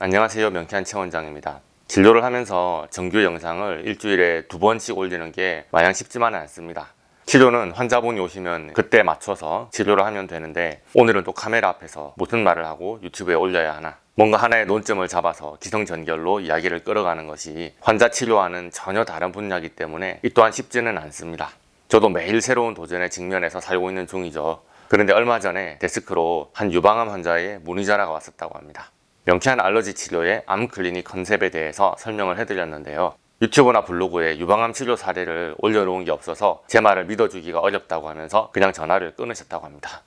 안녕하세요. 명쾌한 최원장입니다. 진료를 하면서 정규 영상을 일주일에 2번씩 올리는 게 마냥 쉽지만은 않습니다. 치료는 환자분이 오시면 그때 맞춰서 치료를 하면 되는데, 오늘은 또 카메라 앞에서 무슨 말을 하고 유튜브에 올려야 하나, 뭔가 하나의 논점을 잡아서 기성전결로 이야기를 끌어가는 것이 환자 치료와는 전혀 다른 분야이기 때문에 이 또한 쉽지는 않습니다. 저도 매일 새로운 도전에 직면해서 살고 있는 중이죠. 그런데 얼마 전에 데스크로 한 유방암 환자의 문의 전화가 왔었다고 합니다. 명쾌한 알러지 치료의 암 클리닉 컨셉에 대해서 설명을 해드렸는데요. 유튜브나 블로그에 유방암 치료 사례를 올려놓은 게 없어서 제 말을 믿어주기가 어렵다고 하면서 그냥 전화를 끊으셨다고 합니다.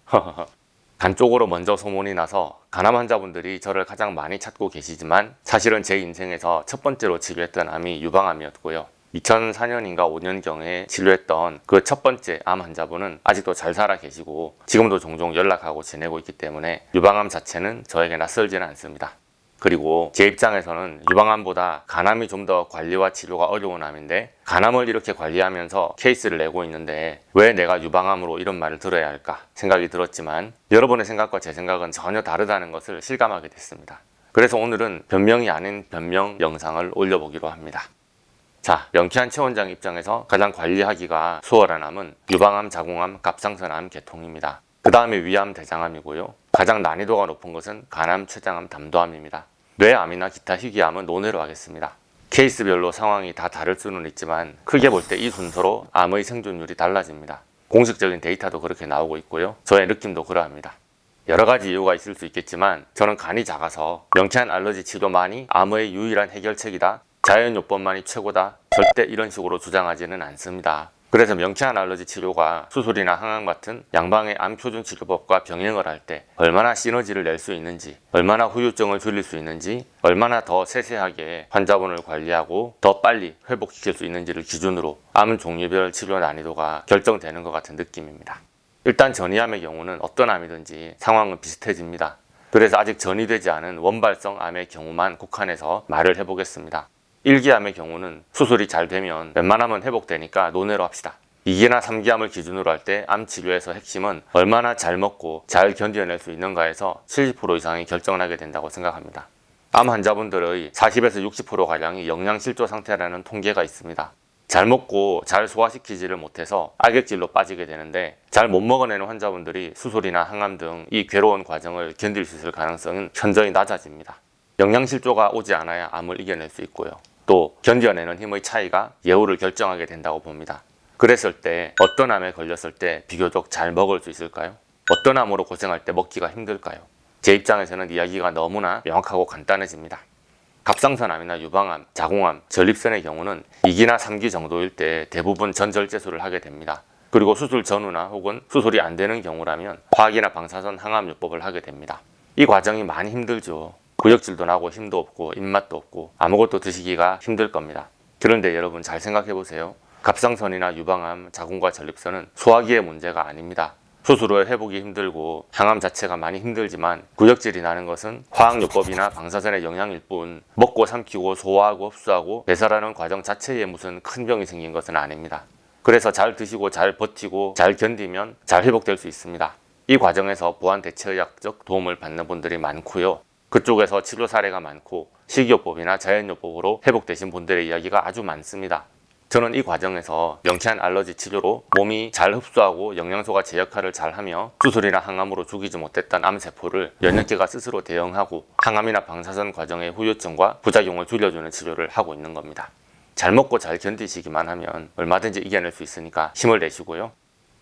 간 쪽으로 먼저 소문이 나서 간암 환자분들이 저를 가장 많이 찾고 계시지만, 사실은 제 인생에서 첫 번째로 치료했던 암이 유방암이었고요. 2004년인가 5년경에 진료했던 그 첫 번째 암 환자분은 아직도 잘 살아 계시고 지금도 종종 연락하고 지내고 있기 때문에 유방암 자체는 저에게 낯설지는 않습니다. 그리고 제 입장에서는 유방암보다 간암이 좀 더 관리와 치료가 어려운 암인데, 간암을 이렇게 관리하면서 케이스를 내고 있는데 왜 내가 유방암으로 이런 말을 들어야 할까 생각이 들었지만, 여러분의 생각과 제 생각은 전혀 다르다는 것을 실감하게 됐습니다. 그래서 오늘은 변명이 아닌 변명 영상을 올려보기로 합니다. 자, 명쾌한 최원장 입장에서 가장 관리하기가 수월한 암은 유방암, 자궁암, 갑상선암 계통입니다. 그 다음에 위암, 대장암이고요. 가장 난이도가 높은 것은 간암, 췌장암, 담도암입니다. 뇌암이나 기타 희귀암은 논외로 하겠습니다. 케이스별로 상황이 다 다를 수는 있지만 크게 볼 때 이 순서로 암의 생존율이 달라집니다. 공식적인 데이터도 그렇게 나오고 있고요. 저의 느낌도 그러합니다. 여러 가지 이유가 있을 수 있겠지만 저는 간이 작아서 명쾌한 알러지 치료만이 암의 유일한 해결책이다, 자연요법만이 최고다, 절대 이런 식으로 주장하지는 않습니다. 그래서 명쾌한 알러지 치료가 수술이나 항암 같은 양방의 암 표준 치료법과 병행을 할 때 얼마나 시너지를 낼 수 있는지, 얼마나 후유증을 줄일 수 있는지, 얼마나 더 세세하게 환자분을 관리하고 더 빨리 회복시킬 수 있는지를 기준으로 암 종류별 치료 난이도가 결정되는 것 같은 느낌입니다. 일단 전이암의 경우는 어떤 암이든지 상황은 비슷해집니다. 그래서 아직 전이되지 않은 원발성 암의 경우만 국한해서 말을 해보겠습니다. 1기암의 경우는 수술이 잘 되면 웬만하면 회복되니까 논외로 합시다. 2기나 3기암을 기준으로 할 때 암 치료에서 핵심은 얼마나 잘 먹고 잘 견뎌낼 수 있는가에서 70% 이상이 결정을 하게 된다고 생각합니다. 암 환자분들의 40에서 60%가량이 영양실조 상태라는 통계가 있습니다. 잘 먹고 잘 소화시키지를 못해서 악액질로 빠지게 되는데, 잘 못 먹어내는 환자분들이 수술이나 항암 등 이 괴로운 과정을 견딜 수 있을 가능성은 현저히 낮아집니다. 영양실조가 오지 않아야 암을 이겨낼 수 있고요. 또 견뎌내는 힘의 차이가 예후를 결정하게 된다고 봅니다. 그랬을 때 어떤 암에 걸렸을 때 비교적 잘 먹을 수 있을까요? 어떤 암으로 고생할 때 먹기가 힘들까요? 제 입장에서는 이야기가 너무나 명확하고 간단해집니다. 갑상선암이나 유방암, 자궁암, 전립선의 경우는 2기나 3기 정도일 때 대부분 전절제술을 하게 됩니다. 그리고 수술 전후나 혹은 수술이 안 되는 경우라면 화학이나 방사선 항암요법을 하게 됩니다. 이 과정이 많이 힘들죠. 구역질도 나고 힘도 없고 입맛도 없고 아무것도 드시기가 힘들 겁니다. 그런데 여러분 잘 생각해 보세요. 갑상선이나 유방암, 자궁과 전립선은 소화기의 문제가 아닙니다. 수술 후에 회복이 힘들고 항암 자체가 많이 힘들지만 구역질이 나는 것은 화학요법이나 방사선의 영향일 뿐, 먹고 삼키고 소화하고 흡수하고 배설하는 과정 자체에 무슨 큰 병이 생긴 것은 아닙니다. 그래서 잘 드시고 잘 버티고 잘 견디면 잘 회복될 수 있습니다. 이 과정에서 보완 대체의학적 도움을 받는 분들이 많고요. 그쪽에서 치료 사례가 많고 식이요법이나 자연요법으로 회복되신 분들의 이야기가 아주 많습니다. 저는 이 과정에서 명쾌한 알러지 치료로 몸이 잘 흡수하고 영양소가 제 역할을 잘하며 수술이나 항암으로 죽이지 못했던 암세포를 면역계가 스스로 대응하고 항암이나 방사선 과정의 후유증과 부작용을 줄여주는 치료를 하고 있는 겁니다. 잘 먹고 잘 견디시기만 하면 얼마든지 이겨낼 수 있으니까 힘을 내시고요.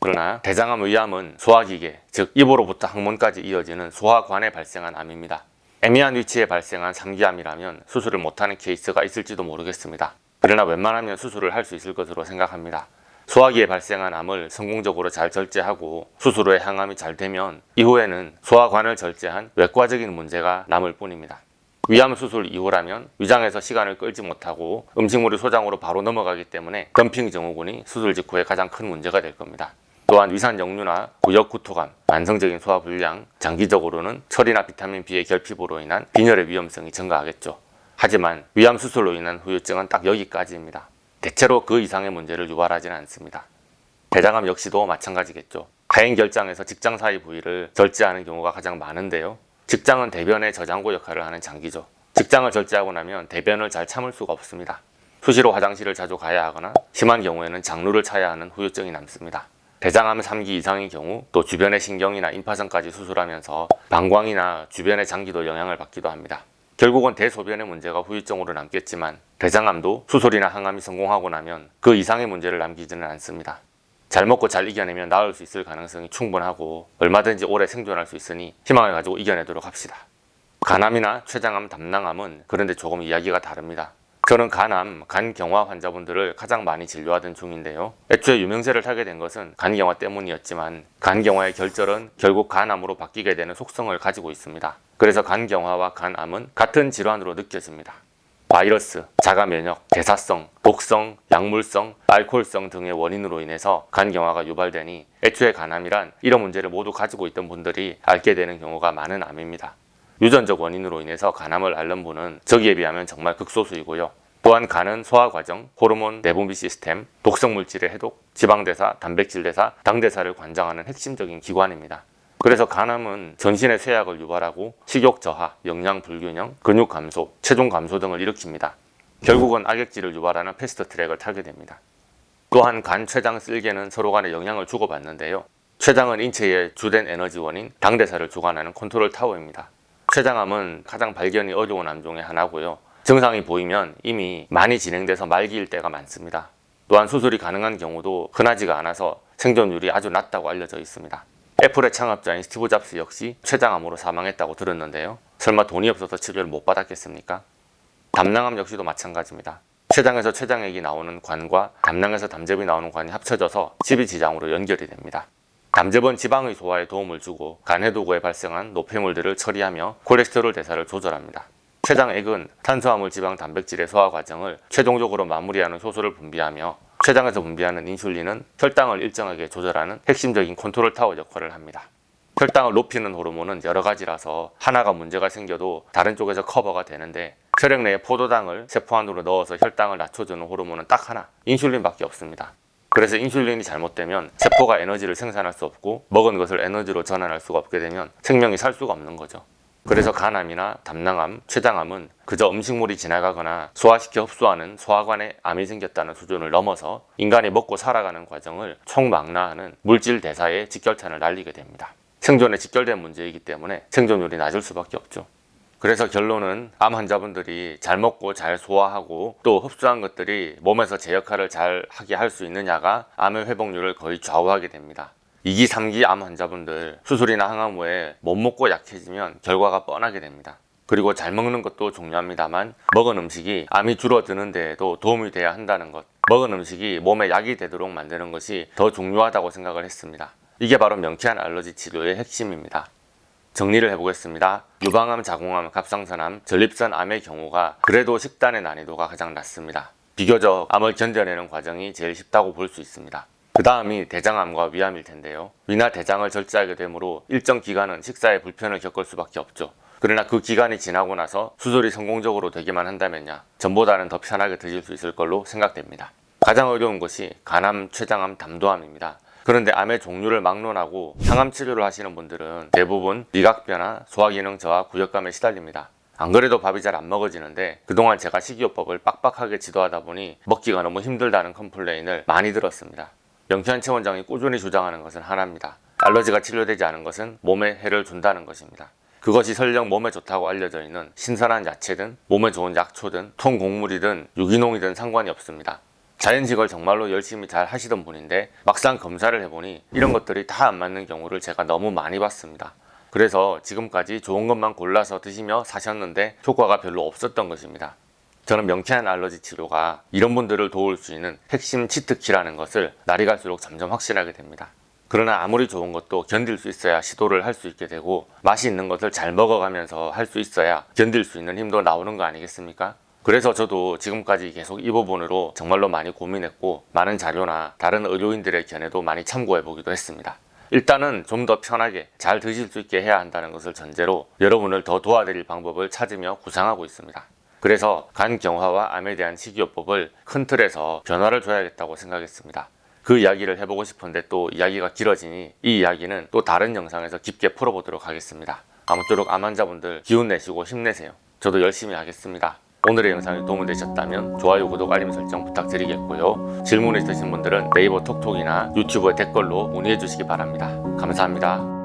그러나 대장암, 의암은 소화기계, 즉 입으로부터 항문까지 이어지는 소화관에 발생한 암입니다. 애매한 위치에 발생한 3기암이라면 수술을 못하는 케이스가 있을지도 모르겠습니다. 그러나 웬만하면 수술을 할 수 있을 것으로 생각합니다. 소화기에 발생한 암을 성공적으로 잘 절제하고 수술 후에 항암이 잘 되면 이후에는 소화관을 절제한 외과적인 문제가 남을 뿐입니다. 위암 수술 이후라면 위장에서 시간을 끌지 못하고 음식물이 소장으로 바로 넘어가기 때문에 덤핑 증후군이 수술 직후에 가장 큰 문제가 될 겁니다. 또한 위산 역류나 구역 구토감, 만성적인 소화불량, 장기적으로는 철이나 비타민 B의 결핍으로 인한 빈혈의 위험성이 증가하겠죠. 하지만 위암 수술로 인한 후유증은 딱 여기까지입니다. 대체로 그 이상의 문제를 유발하지는 않습니다. 대장암 역시도 마찬가지겠죠. 하행결장에서 직장 사이 부위를 절제하는 경우가 가장 많은데요. 직장은 대변의 저장고 역할을 하는 장기죠. 직장을 절제하고 나면 대변을 잘 참을 수가 없습니다. 수시로 화장실을 자주 가야 하거나 심한 경우에는 장루를 차야 하는 후유증이 남습니다. 대장암 3기 이상인 경우 또 주변의 신경이나 임파선까지 수술하면서 방광이나 주변의 장기도 영향을 받기도 합니다. 결국은 대소변의 문제가 후유증으로 남겠지만 대장암도 수술이나 항암이 성공하고 나면 그 이상의 문제를 남기지는 않습니다. 잘 먹고 잘 이겨내면 나을 수 있을 가능성이 충분하고 얼마든지 오래 생존할 수 있으니 희망을 가지고 이겨내도록 합시다. 간암이나 췌장암, 담낭암은 그런데 조금 이야기가 다릅니다. 저는 간암, 간경화 환자분들을 가장 많이 진료하던 중인데요. 애초에 유명세를 타게 된 것은 간경화 때문이었지만 간경화의 결절은 결국 간암으로 바뀌게 되는 속성을 가지고 있습니다. 그래서 간경화와 간암은 같은 질환으로 느껴집니다. 바이러스, 자가면역, 대사성, 독성, 약물성, 알코올성 등의 원인으로 인해서 간경화가 유발되니 애초에 간암이란 이런 문제를 모두 가지고 있던 분들이 앓게 되는 경우가 많은 암입니다. 유전적 원인으로 인해서 간암을 앓는 분은 저기에 비하면 정말 극소수이고요. 또한 간은 소화과정, 호르몬 내분비 시스템, 독성물질의 해독, 지방대사, 단백질대사, 당대사를 관장하는 핵심적인 기관입니다. 그래서 간암은 전신의 쇠약을 유발하고 식욕 저하, 영양 불균형, 근육 감소, 체중 감소 등을 일으킵니다. 결국은 악액질을 유발하는 패스트 트랙을 타게 됩니다. 또한 간, 췌장, 쓸개는 서로 간에 영향을 주고받는데요. 췌장은 인체의 주된 에너지원인 당대사를 주관하는 컨트롤 타워입니다. 췌장암은 가장 발견이 어려운 암 중에 하나고요. 증상이 보이면 이미 많이 진행돼서 말기일 때가 많습니다. 또한 수술이 가능한 경우도 흔하지가 않아서 생존율이 아주 낮다고 알려져 있습니다. 애플의 창업자인 스티브 잡스 역시 췌장암으로 사망했다고 들었는데요. 설마 돈이 없어서 치료를 못 받았겠습니까? 담낭암 역시도 마찬가지입니다. 췌장에서 췌장액이 나오는 관과 담낭에서 담즙이 나오는 관이 합쳐져서 십이지장으로 연결이 됩니다. 담즙은 지방의 소화에 도움을 주고 간 해독후에 발생한 노폐물들을 처리하며 콜레스테롤 대사를 조절합니다. 췌장액은 탄수화물, 지방, 단백질의 소화 과정을 최종적으로 마무리하는 효소를 분비하며 췌장에서 분비하는 인슐린은 혈당을 일정하게 조절하는 핵심적인 컨트롤 타워 역할을 합니다. 혈당을 높이는 호르몬은 여러 가지라서 하나가 문제가 생겨도 다른 쪽에서 커버가 되는데 혈액 내에 포도당을 세포 안으로 넣어서 혈당을 낮춰주는 호르몬은 딱 하나, 인슐린밖에 없습니다. 그래서 인슐린이 잘못되면 세포가 에너지를 생산할 수 없고 먹은 것을 에너지로 전환할 수가 없게 되면 생명이 살 수가 없는 거죠. 그래서 간암이나 담낭암, 췌장암은 그저 음식물이 지나가거나 소화시켜 흡수하는 소화관에 암이 생겼다는 수준을 넘어서 인간이 먹고 살아가는 과정을 총망라하는 물질 대사에 직결탄을 날리게 됩니다. 생존에 직결된 문제이기 때문에 생존율이 낮을 수밖에 없죠. 그래서 결론은 암 환자분들이 잘 먹고 잘 소화하고 또 흡수한 것들이 몸에서 제 역할을 잘 하게 할 수 있느냐가 암의 회복률을 거의 좌우하게 됩니다. 2기, 3기 암 환자분들 수술이나 항암 후에 못 먹고 약해지면 결과가 뻔하게 됩니다. 그리고 잘 먹는 것도 중요합니다만 먹은 음식이 암이 줄어드는 데에도 도움이 돼야 한다는 것, 먹은 음식이 몸에 약이 되도록 만드는 것이 더 중요하다고 생각을 했습니다. 이게 바로 명쾌한 알러지 치료의 핵심입니다. 정리를 해보겠습니다. 유방암, 자궁암, 갑상선암, 전립선 암의 경우가 그래도 식단의 난이도가 가장 낮습니다. 비교적 암을 견뎌내는 과정이 제일 쉽다고 볼 수 있습니다. 그 다음이 대장암과 위암일 텐데요. 위나 대장을 절제하게 되므로 일정 기간은 식사에 불편을 겪을 수밖에 없죠. 그러나 그 기간이 지나고 나서 수술이 성공적으로 되기만 한다면야 전보다는 더 편하게 드실 수 있을 걸로 생각됩니다. 가장 어려운 것이 간암, 췌장암, 담도암입니다. 그런데 암의 종류를 막론하고 항암 치료를 하시는 분들은 대부분 미각변화, 소화기능 저하, 구역감에 시달립니다. 안 그래도 밥이 잘 안 먹어지는데 그동안 제가 식이요법을 빡빡하게 지도하다 보니 먹기가 너무 힘들다는 컴플레인을 많이 들었습니다. 명쾌한 최원장이 꾸준히 주장하는 것은 하나입니다. 알러지가 치료되지 않은 것은 몸에 해를 준다는 것입니다. 그것이 설령 몸에 좋다고 알려져 있는 신선한 야채든 몸에 좋은 약초든 통곡물이든 유기농이든 상관이 없습니다. 자연식을 정말로 열심히 잘 하시던 분인데 막상 검사를 해보니 이런 것들이 다 안 맞는 경우를 제가 너무 많이 봤습니다. 그래서 지금까지 좋은 것만 골라서 드시며 사셨는데 효과가 별로 없었던 것입니다. 저는 명쾌한 알러지 치료가 이런 분들을 도울 수 있는 핵심 치트키라는 것을 날이 갈수록 점점 확신하게 됩니다. 그러나 아무리 좋은 것도 견딜 수 있어야 시도를 할 수 있게 되고 맛이 있는 것을 잘 먹어가면서 할 수 있어야 견딜 수 있는 힘도 나오는 거 아니겠습니까? 그래서 저도 지금까지 계속 이 부분으로 정말로 많이 고민했고 많은 자료나 다른 의료인들의 견해도 많이 참고해 보기도 했습니다. 일단은 좀 더 편하게 잘 드실 수 있게 해야 한다는 것을 전제로 여러분을 더 도와드릴 방법을 찾으며 구상하고 있습니다. 그래서 간경화와 암에 대한 식이요법을 큰 틀에서 변화를 줘야겠다고 생각했습니다. 그 이야기를 해보고 싶은데 또 이야기가 길어지니 이 이야기는 또 다른 영상에서 깊게 풀어보도록 하겠습니다. 아무쪼록 암 환자분들 기운 내시고 힘내세요. 저도 열심히 하겠습니다. 오늘의 영상이 도움이 되셨다면 좋아요, 구독, 알림 설정 부탁드리겠고요. 질문 있으신 분들은 네이버 톡톡이나 유튜브에 댓글로 문의해 주시기 바랍니다. 감사합니다.